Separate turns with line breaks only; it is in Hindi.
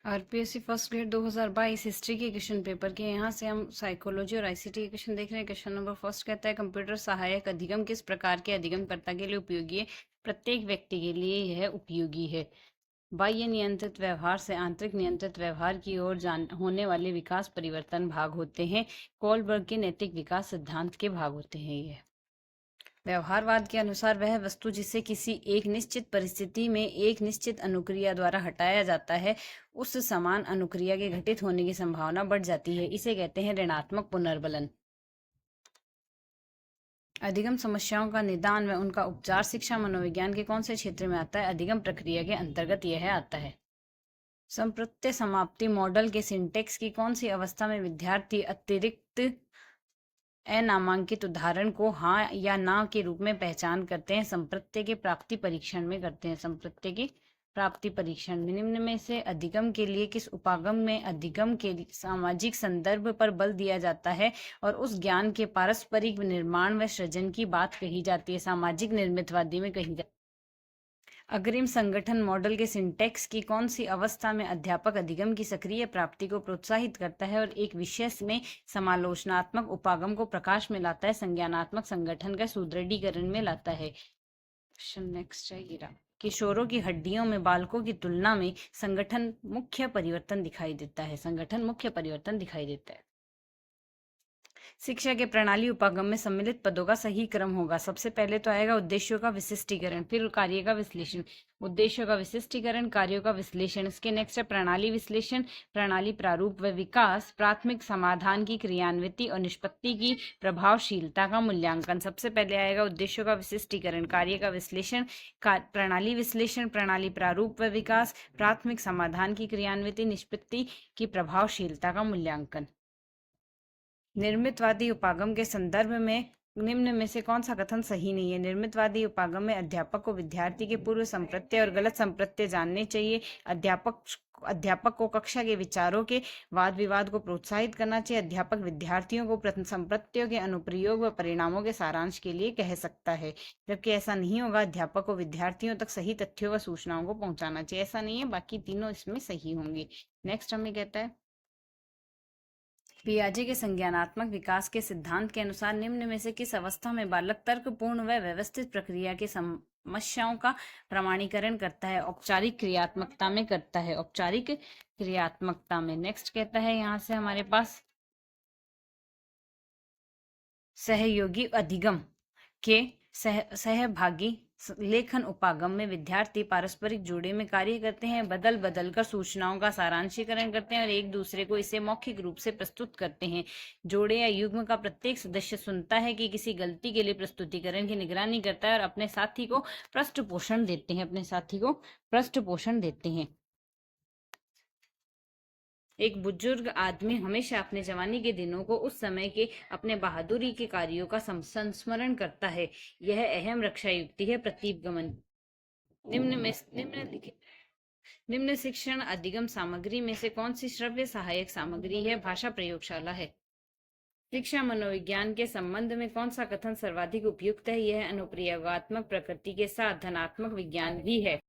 आरपीएससी फर्स्ट ग्रेड 2022 हिस्ट्री के क्वेश्चन पेपर के यहाँ से हम साइकोलॉजी और आईसीटी के क्वेश्चन देख रहे हैं। क्वेश्चन नंबर फर्स्ट कहता है कंप्यूटर सहायक अधिगम किस प्रकार के अधिगमकर्ता के लिए उपयोगी है? प्रत्येक व्यक्ति के लिए यह उपयोगी है। बाह्य नियंत्रित व्यवहार से आंतरिक नियंत्रित व्यवहार की ओर होने वाले विकास परिवर्तन भाग होते हैं। कोलबर्ग के नैतिक विकास सिद्धांत के भाग होते हैं। यह व्यवहारवाद के अनुसार वह वस्तु जिसे किसी एक निश्चित परिस्थिति में एक निश्चित अनुक्रिया द्वारा हटाया जाता है, उस समान अनुक्रिया के घटित होने की संभावना बढ़ जाती है। इसे कहते हैं ऋणात्मक पुनर्बलन। अधिगम समस्याओं का निदान व उनका उपचार शिक्षा मनोविज्ञान के कौन से क्षेत्र में आता है? अधिगम प्रक्रिया के अंतर्गत यह आता है। संप्रत्य समाप्ति मॉडल के सिंटेक्स की कौन सी अवस्था में विद्यार्थी अतिरिक्त अनामांकित उदाहरण को हाँ या ना के रूप में पहचान करते हैं? संप्रत्यय के प्राप्ति परीक्षण में करते हैं। संप्रत्यय के प्राप्ति परीक्षण में निम्न में से अधिगम के लिए किस उपागम में अधिगम के सामाजिक संदर्भ पर बल दिया जाता है और उस ज्ञान के पारस्परिक निर्माण व सृजन की बात कही जाती है? सामाजिक निर्मितवादी में कही जाती है। अग्रिम संगठन मॉडल के सिंटेक्स की कौन सी अवस्था में अध्यापक अधिगम की सक्रिय प्राप्ति को प्रोत्साहित करता है और एक विषय में समालोचनात्मक उपागम को प्रकाश में लाता है? संज्ञानात्मक संगठन का सुदृढ़ीकरण में लाता है। क्वेश्चन नेक्स्ट है हीरा। किशोरों की हड्डियों में बालकों की तुलना में संगठन मुख्य परिवर्तन दिखाई देता है। संगठन मुख्य परिवर्तन दिखाई देता है। शिक्षा के प्रणाली उपागम में सम्मिलित पदों का सही क्रम होगा। सबसे पहले तो आएगा उद्देश्यों का विशिष्टीकरण, फिर कार्य का विश्लेषण। उद्देश्यों का विशिष्टीकरण, कार्यों का विश्लेषण। इसके नेक्स्ट है प्रणाली विश्लेषण, प्रणाली प्रारूप व विकास, प्राथमिक समाधान की क्रियान्विति और निष्पत्ति की प्रभावशीलता का मूल्यांकन। सबसे पहले आएगा उद्देश्यों का विशिष्टीकरण, कार्य का विश्लेषण, प्रणाली विश्लेषण, प्रणाली प्रारूप व विकास, प्राथमिक समाधान की क्रियान्विति, निष्पत्ति की प्रभावशीलता का मूल्यांकन। निर्मितवादी उपागम के संदर्भ में निम्न में से कौन सा कथन सही नहीं है? निर्मितवादी उपागम में अध्यापक को विद्यार्थी के पूर्व संप्रत्यय और गलत संप्रत्यय जानने चाहिए। अध्यापक को कक्षा के विचारों के वाद विवाद को प्रोत्साहित करना चाहिए। अध्यापक विद्यार्थियों को संप्रत्ययों के अनुप्रयोग व परिणामों के सारांश के लिए कह सकता है, जबकि ऐसा नहीं होगा। अध्यापक को विद्यार्थियों तक सही तथ्यों व सूचनाओं को पहुंचाना चाहिए। ऐसा नहीं है, बाकी तीनों इसमें सही होंगे। नेक्स्ट हमें कहता है पियाजे के संज्ञानात्मक विकास के सिद्धांत के अनुसार निम्न में से किस अवस्था में बालक तर्कपूर्ण व व्यवस्थित प्रक्रिया की समस्याओं का प्रमाणीकरण करता है? औपचारिक क्रियात्मकता में करता है। औपचारिक क्रियात्मकता में। नेक्स्ट कहता है यहां से हमारे पास सहयोगी अधिगम के सहभागी लेखन उपागम में विद्यार्थी पारस्परिक जोड़े में कार्य करते हैं, बदल बदल कर सूचनाओं का सारांशीकरण करते हैं और एक दूसरे को इसे मौखिक रूप से प्रस्तुत करते हैं। जोड़े या युग्म का प्रत्येक सदस्य सुनता है कि किसी गलती के लिए प्रस्तुतिकरण की निगरानी करता है और अपने साथी को पृष्ठपोषण देते हैं। अपने साथी को पृष्ठपोषण देते हैं। एक बुजुर्ग आदमी हमेशा अपने जवानी के दिनों को उस समय के अपने बहादुरी के कार्यों का संस्मरण करता है। यह अहम रक्षा युक्ति है। प्रतीपगमन। निम्न शिक्षण अधिगम सामग्री में से कौन सी श्रव्य सहायक सामग्री है? भाषा प्रयोगशाला है। शिक्षा मनोविज्ञान के संबंध में कौन सा कथन सर्वाधिक उपयुक्त है? यह अनुप्रयोगात्मक प्रकृति के साथ धनात्मक विज्ञान भी है।